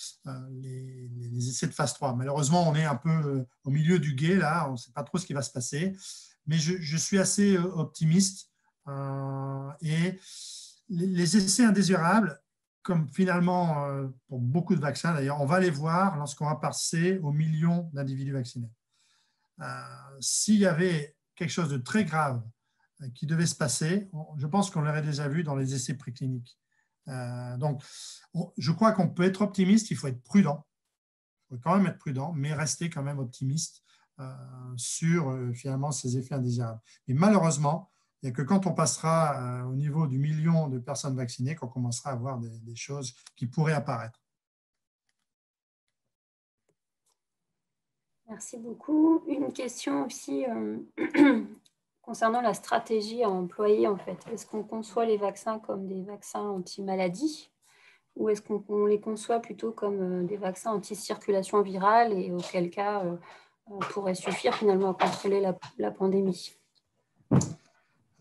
les essais de phase 3. Malheureusement, on est un peu au milieu du gué, là, on ne sait pas trop ce qui va se passer, mais je suis assez optimiste. Et les essais indésirables, comme finalement pour beaucoup de vaccins d'ailleurs, on va les voir lorsqu'on va passer aux millions d'individus vaccinés. S'il y avait quelque chose de très grave qui devait se passer, je pense qu'on l'aurait déjà vu dans les essais précliniques. Donc, je crois qu'on peut être optimiste, il faut être prudent. Il faut quand même être prudent, mais rester quand même optimiste sur finalement ces effets indésirables. Et malheureusement, il n'y a que quand on passera au niveau du million de personnes vaccinées qu'on commencera à voir des choses qui pourraient apparaître. Merci beaucoup. Une question aussi concernant la stratégie à employer, en fait. Est-ce qu'on conçoit les vaccins comme des vaccins anti-maladie ou est-ce qu'on les conçoit plutôt comme des vaccins anti-circulation virale et auquel cas on pourrait suffire finalement à contrôler la pandémie?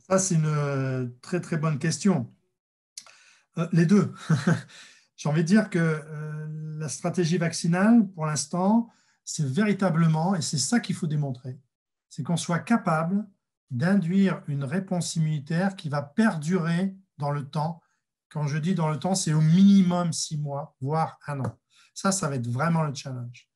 Ça, c'est une très, très bonne question. Les deux. J'ai envie de dire que la stratégie vaccinale, pour l'instant, c'est véritablement, et c'est ça qu'il faut démontrer, c'est qu'on soit capable d'induire une réponse immunitaire qui va perdurer dans le temps. Quand je dis dans le temps, c'est au minimum 6 mois, voire 1 an. Ça va être vraiment le challenge.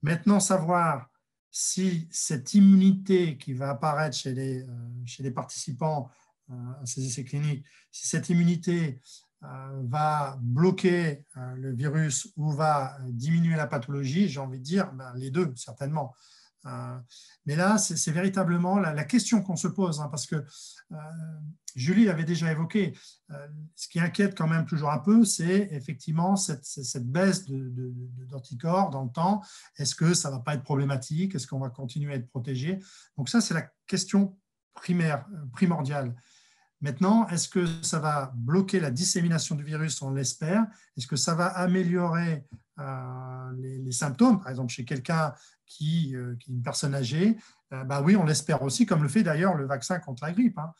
Maintenant, savoir si cette immunité qui va apparaître chez les participants à ces essais cliniques, si cette immunité va bloquer le virus ou va diminuer la pathologie, j'ai envie de dire les deux, certainement. Mais là, c'est véritablement la question qu'on se pose, hein, parce que Julie l'avait déjà évoqué. Ce qui inquiète quand même toujours un peu, c'est effectivement cette baisse d'anticorps dans le temps. Est-ce que ça ne va pas être problématique? Est-ce qu'on va continuer à être protégé? Donc ça, c'est la question primordiale. Maintenant, est-ce que ça va bloquer la dissémination du virus? On l'espère. Est-ce que ça va améliorer les symptômes, par exemple chez quelqu'un qui est une personne âgée? Oui, on l'espère aussi, comme le fait d'ailleurs le vaccin contre la grippe. Hein.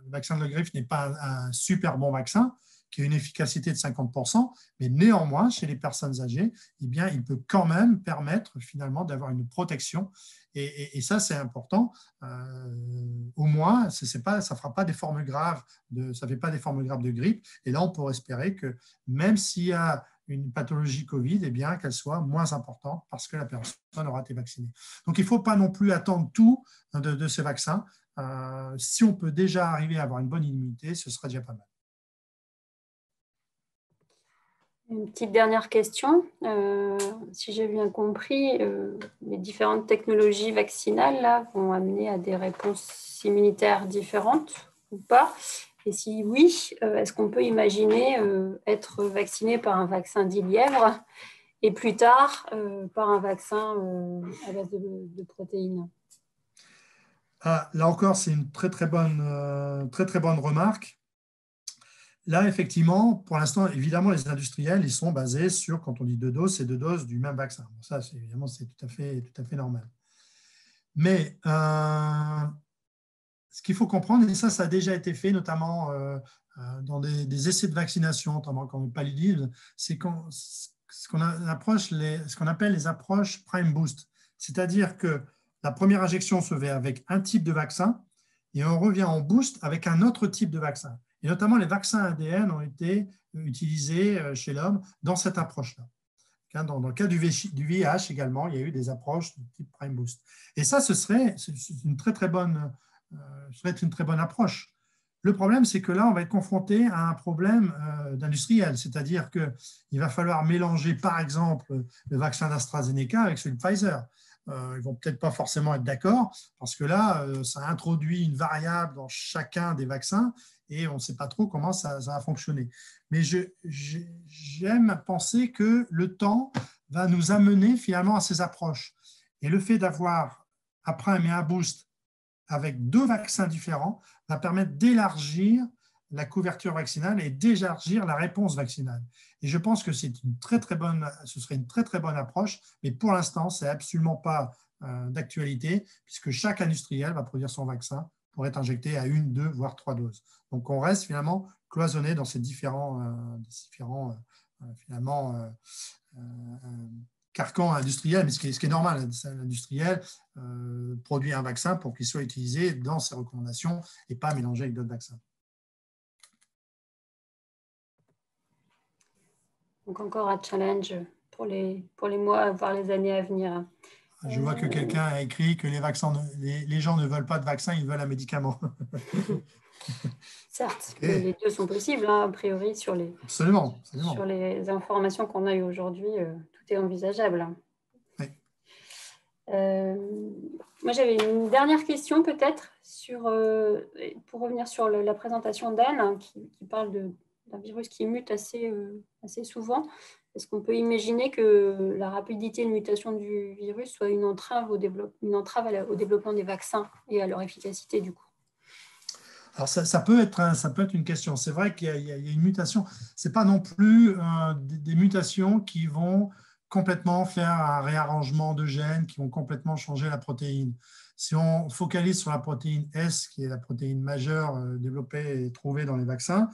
Le vaccin de la grippe n'est pas un super bon vaccin, qui a une efficacité de 50%, mais néanmoins, chez les personnes âgées, eh bien, il peut quand même permettre finalement d'avoir une protection. Et ça, c'est important. Au moins, ça ne fera pas des formes graves, ça fait pas des formes graves de grippe. Et là, on pourrait espérer que même s'il y a une pathologie Covid, eh bien, qu'elle soit moins importante parce que la personne aura été vaccinée. Donc, il ne faut pas non plus attendre tout de ces vaccins. Si on peut déjà arriver à avoir une bonne immunité, ce sera déjà pas mal. Une petite dernière question. Si j'ai bien compris, les différentes technologies vaccinales là, vont amener à des réponses immunitaires différentes ou pas? Et si oui, est-ce qu'on peut imaginer être vacciné par un vaccin dit lièvre et plus tard par un vaccin à base de protéines? Ah, là encore, c'est une très, très bonne remarque. Là, effectivement, pour l'instant, évidemment, les industriels, ils sont basés sur, quand on dit 2 doses, c'est 2 doses du même vaccin. Bon, ça, évidemment, c'est tout à fait normal. Mais ce qu'il faut comprendre, et ça a déjà été fait, notamment dans des essais de vaccination, notamment quand on paludisme, c'est ce qu'on appelle les approches prime boost. C'est-à-dire que la première injection se fait avec un type de vaccin et on revient en boost avec un autre type de vaccin. Et notamment, les vaccins ADN ont été utilisés chez l'homme dans cette approche-là. Dans le cas du VIH également, il y a eu des approches de type prime boost. Et ça, ce serait une très bonne approche. Le problème, c'est que là, on va être confronté à un problème d'industriel, c'est-à-dire qu'il va falloir mélanger, par exemple, le vaccin d'AstraZeneca avec celui de Pfizer. Ils ne vont peut-être pas forcément être d'accord, parce que là, ça introduit une variable dans chacun des vaccins et on ne sait pas trop comment ça va fonctionner. Mais j'aime penser que le temps va nous amener finalement à ces approches. Et le fait d'avoir, après un boost avec 2 vaccins différents, va permettre d'élargir la couverture vaccinale et d'élargir la réponse vaccinale. Et je pense que ce serait une très bonne approche, mais pour l'instant, ce n'est absolument pas d'actualité, puisque chaque industriel va produire son vaccin pour être injecté à 1, 2, voire 3 doses. Donc on reste finalement cloisonné dans ces différents carcan industriel, mais ce qui est normal, l'industriel produit un vaccin pour qu'il soit utilisé dans ses recommandations et pas mélangé avec d'autres vaccins. Donc encore un challenge pour les mois, voire les années à venir. Je vois que quelqu'un a écrit que les gens ne veulent pas de vaccin, ils veulent un médicament. Certes, okay. Les 2 sont possibles, hein, a priori, sur les informations qu'on a eues aujourd'hui, tout est envisageable. Oui. Moi, j'avais une dernière question peut-être pour revenir sur la présentation d'Anne, hein, qui parle d'un virus qui mute assez souvent. Est-ce qu'on peut imaginer que la rapidité de mutation du virus soit une entrave au développement des vaccins et à leur efficacité du coup? Alors, ça peut être une question. C'est vrai qu'il y a une mutation. Ce n'est pas non plus des mutations qui vont complètement faire un réarrangement de gènes, qui vont complètement changer la protéine. Si on focalise sur la protéine S, qui est la protéine majeure développée et trouvée dans les vaccins,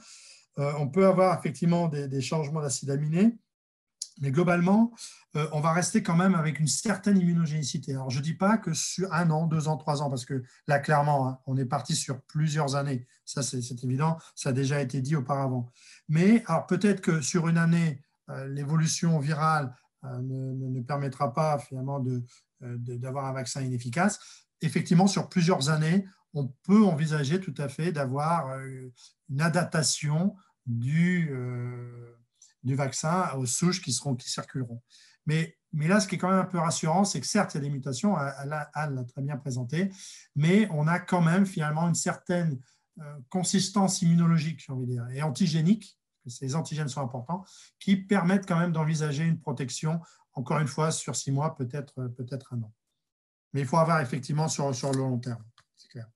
on peut avoir effectivement des changements d'acide aminé, mais globalement, on va rester quand même avec une certaine immunogénicité. Alors, je ne dis pas que sur 1 an, 2 ans, 3 ans, parce que là, clairement, hein, on est parti sur plusieurs années. Ça, c'est évident, ça a déjà été dit auparavant. Mais alors peut-être que sur une année, l'évolution virale ne permettra pas finalement d'avoir un vaccin inefficace. Effectivement, sur plusieurs années, on peut envisager tout à fait d'avoir une adaptation du vaccin aux souches qui circuleront. Mais là, ce qui est quand même un peu rassurant, c'est que certes, il y a des mutations, Anne l'a très bien présenté, mais on a quand même finalement une certaine consistance immunologique, j'ai envie de dire, et antigénique, parce que ces antigènes sont importants, qui permettent quand même d'envisager une protection, encore une fois, sur 6 mois, peut-être 1 an. Mais il faut avoir effectivement sur le long terme, c'est clair.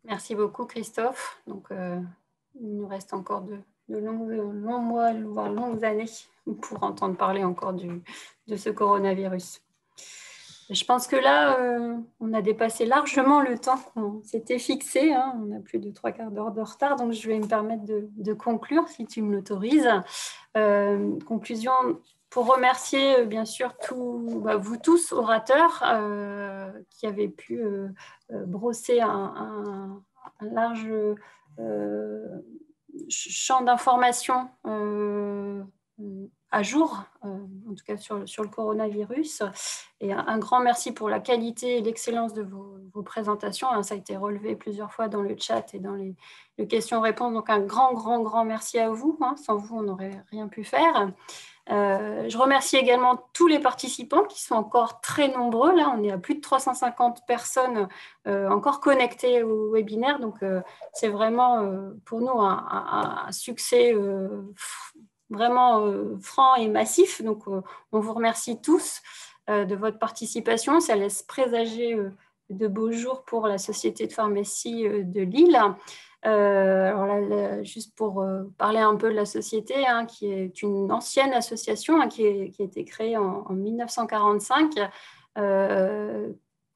Merci beaucoup, Christophe. Donc, il nous reste encore de longs mois, voire longues années pour entendre parler encore de ce coronavirus. Je pense que là, on a dépassé largement le temps qu'on s'était fixé. Hein. On a plus de 3/4 d'heure de retard, donc je vais me permettre de conclure, si tu me l'autorises. Conclusion, pour remercier bien sûr vous tous, orateurs, qui avez pu brosser un large champ d'informations à jour, en tout cas sur le coronavirus. Et un grand merci pour la qualité et l'excellence de vos présentations. Ça a été relevé plusieurs fois dans le chat et dans les questions-réponses. Donc un grand merci à vous. Sans vous, on n'aurait rien pu faire. Je remercie également tous les participants qui sont encore très nombreux. Là, on est à plus de 350 personnes encore connectées au webinaire. Donc, c'est vraiment pour nous un succès vraiment franc et massif. Donc, on vous remercie tous. de votre participation. Ça laisse présager de beaux jours pour la Société de pharmacie de Lille. Alors là, juste pour parler un peu de la société, hein, qui est une ancienne association, hein, qui a été créée en 1945,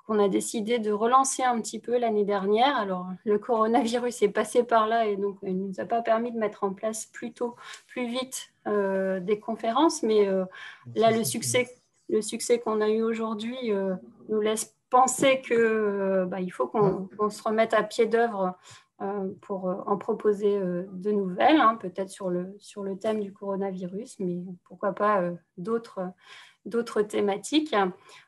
qu'on a décidé de relancer un petit peu l'année dernière. Alors, le coronavirus est passé par là et donc il ne nous a pas permis de mettre en place plus tôt, plus vite des conférences, mais là, le succès qu'on a eu aujourd'hui nous laisse penser que il faut qu'on se remette à pied d'œuvre pour en proposer de nouvelles, hein, peut-être sur le thème du coronavirus, mais pourquoi pas d'autres thématiques.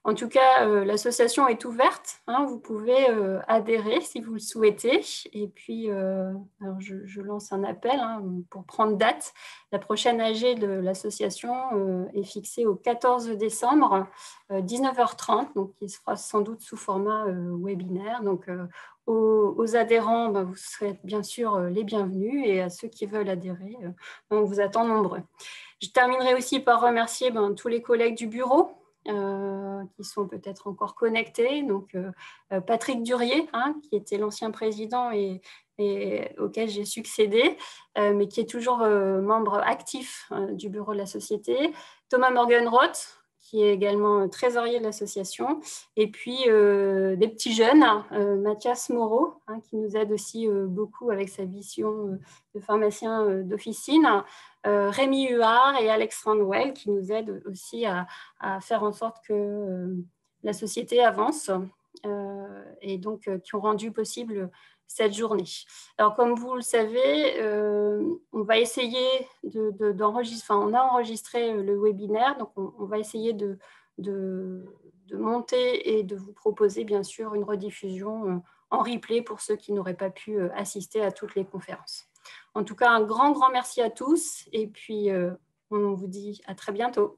En tout cas, l'association est ouverte, hein, vous pouvez adhérer si vous le souhaitez. Et puis, alors je lance un appel, hein, pour prendre date. La prochaine AG de l'association est fixée au 14 décembre, 19h30, donc qui se fera sans doute sous format webinaire. Donc, aux adhérents, vous serez bien sûr les bienvenus, et à ceux qui veulent adhérer, on vous attend nombreux. Je terminerai aussi par remercier tous les collègues du bureau qui sont peut-être encore connectés. Donc, Patrick Durier, hein, qui était l'ancien président et auquel j'ai succédé, mais qui est toujours membre actif du bureau de la société. Thomas Morgenroth, qui est également trésorier de l'association, et puis des petits jeunes, Mathias Moreau, hein, qui nous aide aussi beaucoup avec sa vision de pharmacien d'officine, Rémi Huard et Alex Randwell, qui nous aident aussi à faire en sorte que la société avance, et donc qui ont rendu possible cette journée. Alors, comme vous le savez, on va essayer d'enregistrer, on a enregistré le webinaire, donc on va essayer de monter et de vous proposer bien sûr une rediffusion en replay pour ceux qui n'auraient pas pu assister à toutes les conférences. En tout cas, un grand merci à tous, et puis on vous dit à très bientôt.